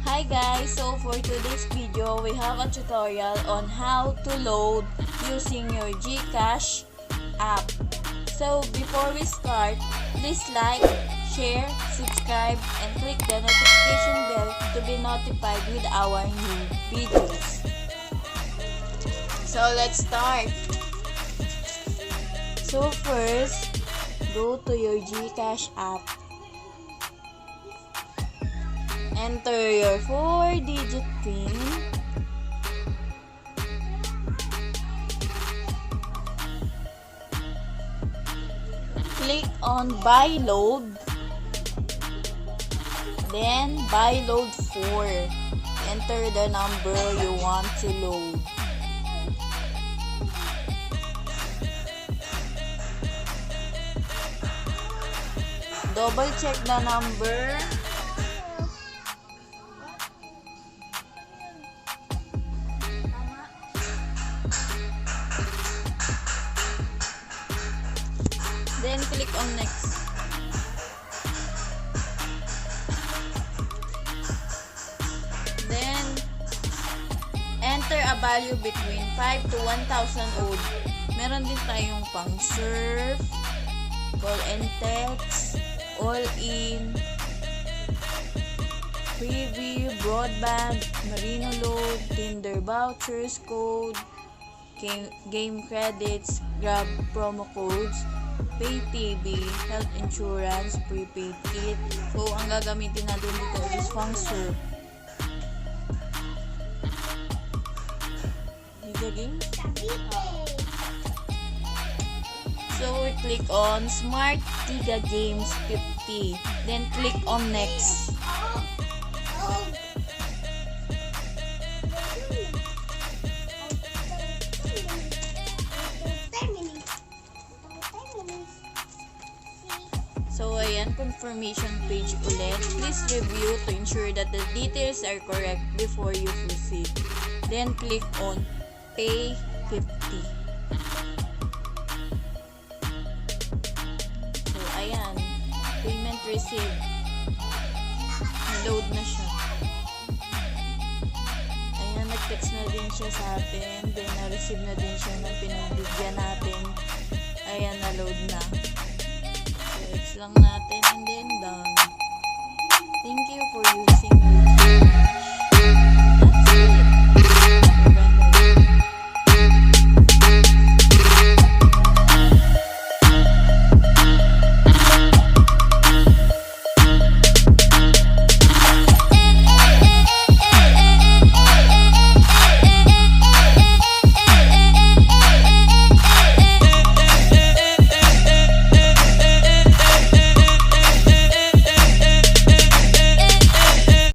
Hi guys, so for today's video, we have a tutorial on how to load using your Gcash app. So before we start, please like, share, subscribe, and click the notification bell to be notified with our new videos. So let's start. So first, go to your Gcash app. Enter your 4-digit PIN. Click on Buy Load. Then Buy Load 4. Enter the number you want to load. Double check the number. Then click on next. Then enter a value between 5 to 1,000 odd. Meron din tayong pang surf, call and text, all in, preview, broadband, marino load, Tinder vouchers, code, game credits, Grab promo codes, pay TV, health insurance, prepaid kit. So, ang gagamitin natin dito is pang surf. Giga game? So, we click on Smart Giga Games 50. Then, click on Next. So, ayan, confirmation page ulit. Please review to ensure that the details are correct before you proceed. Then, click on Pay 50. So, ayan, payment received. Load na siya. Ayan, nag-text na din siya sa atin. Then, na-receive na din siya ng pinagbigyan natin. Ayan, na-load na. Search lang natin and then done. Thank you for using Gcash.